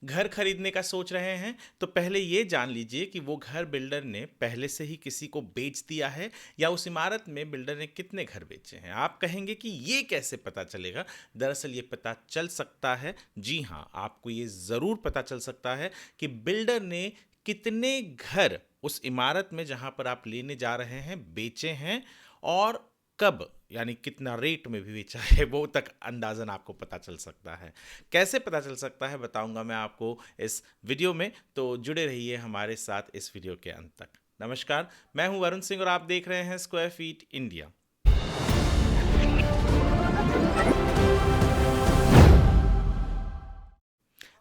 घर खरीदने का सोच रहे हैं तो पहले ये जान लीजिए कि वो घर बिल्डर ने पहले से ही किसी को बेच दिया है या उस इमारत में बिल्डर ने कितने घर बेचे हैं। आप कहेंगे कि ये कैसे पता चलेगा। दरअसल ये पता चल सकता है, जी हाँ, आपको ये ज़रूर पता चल सकता है कि बिल्डर ने कितने घर उस इमारत में जहां पर आप लेने जा रहे हैं बेचे हैं, और कब, यानी कितना रेट में भी बेचा है, वो तक अंदाजन आपको पता चल सकता है। कैसे पता चल सकता है बताऊंगा मैं आपको इस वीडियो में, तो जुड़े रहिए हमारे साथ इस वीडियो के अंत तक। नमस्कार, मैं हूं वरुण सिंह और आप देख रहे हैं स्क्वायर फीट इंडिया।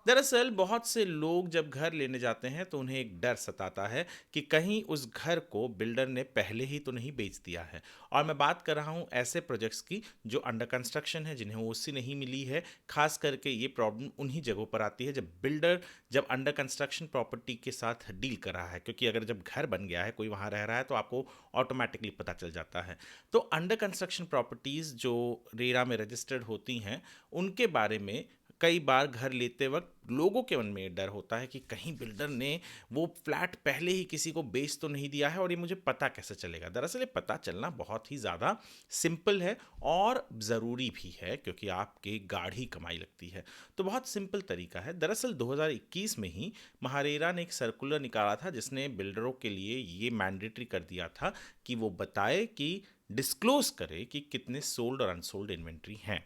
दरअसल बहुत से लोग जब घर लेने जाते हैं तो उन्हें एक डर सताता है कि कहीं उस घर को बिल्डर ने पहले ही तो नहीं बेच दिया है। और मैं बात कर रहा हूं ऐसे प्रोजेक्ट्स की जो अंडर कंस्ट्रक्शन है, जिन्हें ओसी नहीं मिली है। खास करके ये प्रॉब्लम उन्हीं जगहों पर आती है जब बिल्डर जब अंडर कंस्ट्रक्शन प्रॉपर्टी के साथ डील कर रहा है, क्योंकि अगर जब घर बन गया है, कोई वहां रह रहा है, तो आपको ऑटोमेटिकली पता चल जाता है। तो अंडर कंस्ट्रक्शन प्रॉपर्टीज जो रेरा में रजिस्टर्ड होती हैं, उनके बारे में कई बार घर लेते वक्त लोगों के मन में ये डर होता है कि कहीं बिल्डर ने वो फ्लैट पहले ही किसी को बेच तो नहीं दिया है, और ये मुझे पता कैसे चलेगा। दरअसल ये पता चलना बहुत ही ज़्यादा सिंपल है और ज़रूरी भी है, क्योंकि आपके गाढ़ी कमाई लगती है। तो बहुत सिंपल तरीका है। दरअसल 2021 में ही महारेरा ने एक सर्कुलर निकाला था जिसने बिल्डरों के लिए ये मैंडेटरी कर दिया था कि वो बताए कि डिस्क्लोज करे कि कितने सोल्ड और अनसोल्ड इन्वेंट्री हैं।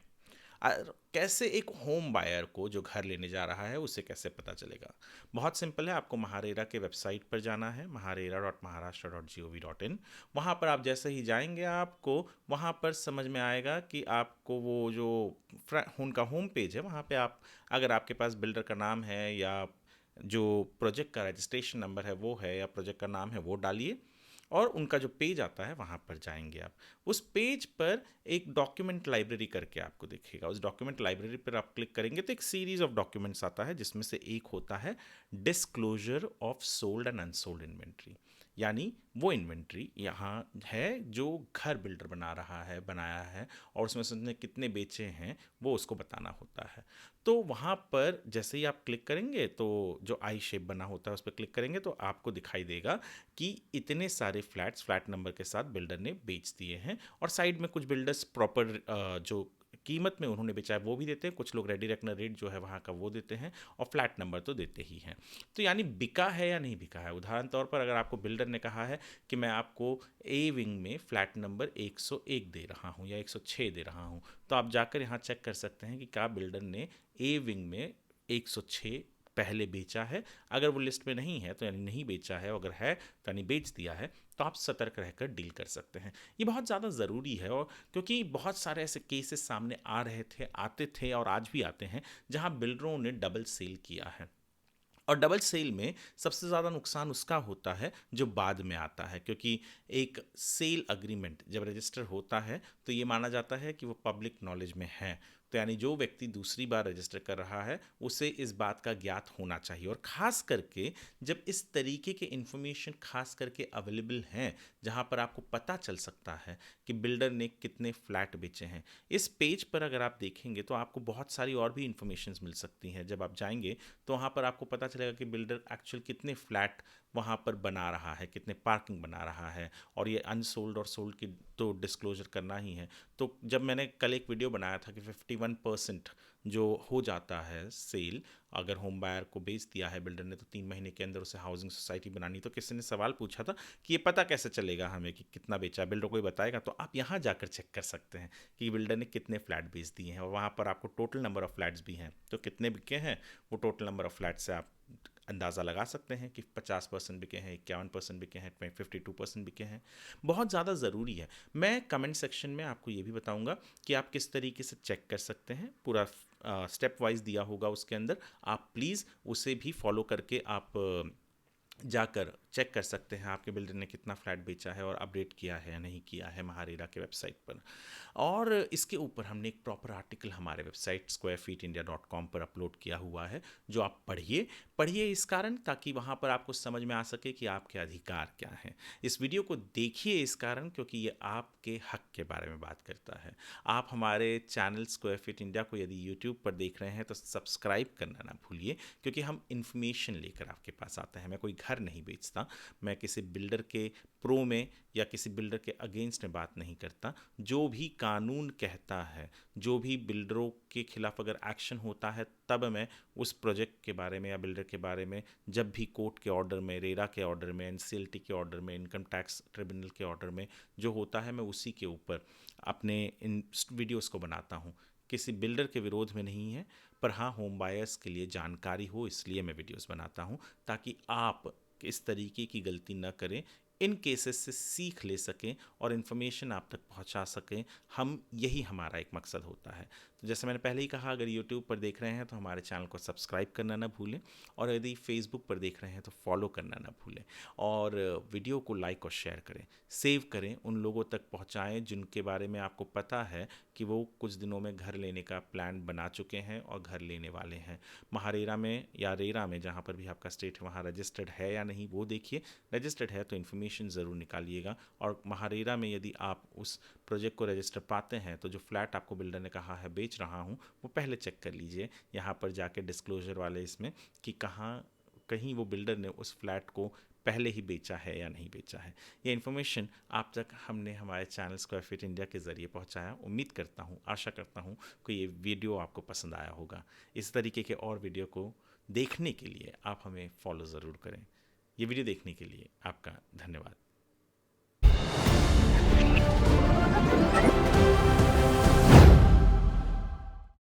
कैसे एक होम बायर को जो घर लेने जा रहा है उसे कैसे पता चलेगा। बहुत सिंपल है, आपको महारेरा के वेबसाइट पर जाना है, maharera.maharashtra.gov.in। वहाँ पर आप जैसे ही जाएंगे, आपको वहाँ पर समझ में आएगा कि आपको वो जो उनका होम पेज है, वहाँ पे आप, अगर आपके पास बिल्डर का नाम है या जो प्रोजेक्ट का रजिस्ट्रेशन नंबर है वो है या प्रोजेक्ट का नाम है, वो डालिए और उनका जो पेज आता है वहाँ पर जाएंगे आप। उस पेज पर एक डॉक्यूमेंट लाइब्रेरी करके आपको दिखेगा। उस डॉक्यूमेंट लाइब्रेरी पर आप क्लिक करेंगे तो एक सीरीज ऑफ डॉक्यूमेंट्स आता है, जिसमें से एक होता है disclosure of sold and unsold inventory. यानी वो इन्वेंट्री यहाँ है जो घर बिल्डर बना रहा है, बनाया है, और उसमें से उसने कितने बेचे हैं वो उसको बताना होता है। तो वहाँ पर जैसे ही आप क्लिक करेंगे तो जो आई शेप बना होता है उस पर क्लिक करेंगे तो आपको दिखाई देगा कि इतने सारे फ्लैट्स फ्लैट नंबर के साथ बिल्डर ने बेच दिए हैं। और साइड में कुछ बिल्डर्स प्रॉपर जो कीमत में उन्होंने बेचा है वो भी देते हैं, कुछ लोग रेडी रखना रेट जो है वहाँ का वो देते हैं, और फ्लैट नंबर तो देते ही हैं। तो यानी बिका है या नहीं बिका है। उदाहरण तौर पर अगर आपको बिल्डर ने कहा है कि मैं आपको ए विंग में फ्लैट नंबर 101 दे रहा हूँ या 106 दे रहा हूँ, तो आप जाकर यहाँ चेक कर सकते हैं कि क्या बिल्डर ने ए विंग में 106 पहले बेचा है। अगर वो लिस्ट में नहीं है तो यानी नहीं बेचा है, अगर है तो यानी बेच दिया है। तो आप सतर्क रहकर डील कर सकते हैं। ये बहुत ज़्यादा ज़रूरी है, और क्योंकि बहुत सारे ऐसे केसेस सामने आ रहे थे, आते थे और आज भी आते हैं, जहां बिल्डरों ने डबल सेल किया है। और डबल सेल में सबसे ज़्यादा नुकसान उसका होता है जो बाद में आता है, क्योंकि एक सेल अग्रीमेंट जब रजिस्टर होता है तो ये माना जाता है कि वो पब्लिक नॉलेज में है। तो यानी जो व्यक्ति दूसरी बार रजिस्टर कर रहा है उसे इस बात का ज्ञात होना चाहिए, और ख़ास करके जब इस तरीके के इन्फॉर्मेशन खास करके अवेलेबल हैं जहाँ पर आपको पता चल सकता है कि बिल्डर ने कितने फ्लैट बेचे हैं। इस पेज पर अगर आप देखेंगे तो आपको बहुत सारी और भी इंफॉर्मेशन मिल सकती हैं। जब आप जाएंगे तो वहाँ पर आपको पता चलेगा कि बिल्डर एक्चुअल कितने फ्लैट वहाँ पर बना रहा है, कितने पार्किंग बना रहा है, और ये अनसोल्ड और सोल्ड की तो डिस्क्लोजर करना ही है। तो जब मैंने कल एक वीडियो बनाया था कि 51% जो हो जाता है सेल, अगर होम बायर को बेच दिया है बिल्डर ने तो 3 महीने के अंदर उसे हाउसिंग सोसाइटी बनानी। तो किसी ने सवाल पूछा था कि ये पता कैसे चलेगा हमें कि कितना बेचा है, बिल्डर कोई बताएगा। तो आप यहाँ जाकर चेक कर सकते हैं कि बिल्डर ने कितने फ्लैट बेच दिए हैं, और वहाँ पर आपको टोटल नंबर ऑफ फ्लैट्स भी हैं, तो कितने बिके हैं वो टोटल नंबर ऑफ फ्लैट से आप अंदाज़ा लगा सकते हैं कि 50% बिके हैं, 51% बिके हैं, 52% बिके हैं। बहुत ज़्यादा ज़रूरी है। मैं कमेंट सेक्शन में आपको ये भी बताऊंगा कि आप किस तरीके से चेक कर सकते हैं। पूरा स्टेप वाइज दिया होगा उसके अंदर, आप प्लीज़ उसे भी फॉलो करके आप जाकर चेक कर सकते हैं आपके बिल्डर ने कितना फ्लैट बेचा है और अपडेट किया है या नहीं किया है महारेरा के वेबसाइट पर। और इसके ऊपर हमने एक प्रॉपर आर्टिकल हमारे वेबसाइट squarefeetindia.com पर अपलोड किया हुआ है, जो आप पढ़िए इस कारण, ताकि वहाँ पर आपको समझ में आ सके कि आपके अधिकार क्या हैं। इस वीडियो को देखिए इस कारण, क्योंकि ये आपके हक के बारे में बात करता है। आप हमारे चैनल स्क्वायर फीट इंडिया को यदि यूट्यूब पर देख रहे हैं तो सब्सक्राइब करना ना भूलिए, क्योंकि हम इन्फॉर्मेशन लेकर आपके पास आते हैं। मैं कोई घर नहीं बेचता, मैं किसी बिल्डर के प्रो में या किसी बिल्डर के अगेंस्ट में बात नहीं करता। जो भी कानून कहता है, जो भी बिल्डरों के खिलाफ अगर एक्शन होता है, तब मैं उस प्रोजेक्ट के बारे में या बिल्डर के बारे में, जब भी कोर्ट के ऑर्डर में, रेरा के ऑर्डर में, एनसीएलटी के ऑर्डर में, इनकम टैक्स ट्रिब्यूनल के ऑर्डर में जो होता है, मैं उसी के ऊपर अपने इन वीडियोस को बनाता हूँ। किसी बिल्डर के विरोध में नहीं है, पर हाँ, होम बायर्स के लिए जानकारी हो, इसलिए मैं वीडियोस बनाता हूँ, ताकि आप इस तरीके की गलती न करें, इन केसेस से सीख ले सकें और इन्फॉर्मेशन आप तक पहुंचा सकें। यही हमारा एक मकसद होता है। तो जैसे मैंने पहले ही कहा, अगर यूट्यूब पर देख रहे हैं तो हमारे चैनल को सब्सक्राइब करना ना भूलें, और यदि फेसबुक पर देख रहे हैं तो फॉलो करना ना भूलें, और वीडियो को लाइक और शेयर करें, सेव करें, उन लोगों तक पहुंचाएं जिनके बारे में आपको पता है कि वो कुछ दिनों में घर लेने का प्लान बना चुके हैं और घर लेने वाले हैं। महारेरा में या रेरा में, जहाँ पर भी आपका स्टेट है, वहाँ रजिस्टर्ड है या नहीं वो देखिए। रजिस्टर्ड है तो इन्फॉर्मेशन ज़रूर निकालिएगा। और महारेरा में यदि आप उस प्रोजेक्ट को रजिस्टर पाते हैं तो जो फ्लैट आपको बिल्डर ने कहा है बेच रहा हूँ, वो पहले चेक कर लीजिए यहाँ पर जाके डिस्क्लोजर वाले इसमें, कि कहीं वो बिल्डर ने उस फ्लैट को पहले ही बेचा है या नहीं बेचा है। ये इन्फॉर्मेशन आप तक हमने हमारे चैनल स्क्वायर फीट इंडिया के ज़रिए पहुंचाया। उम्मीद करता हूं, आशा करता हूं कि ये वीडियो आपको पसंद आया होगा। इस तरीके के और वीडियो को देखने के लिए आप हमें फॉलो ज़रूर करें। ये वीडियो देखने के लिए आपका धन्यवाद।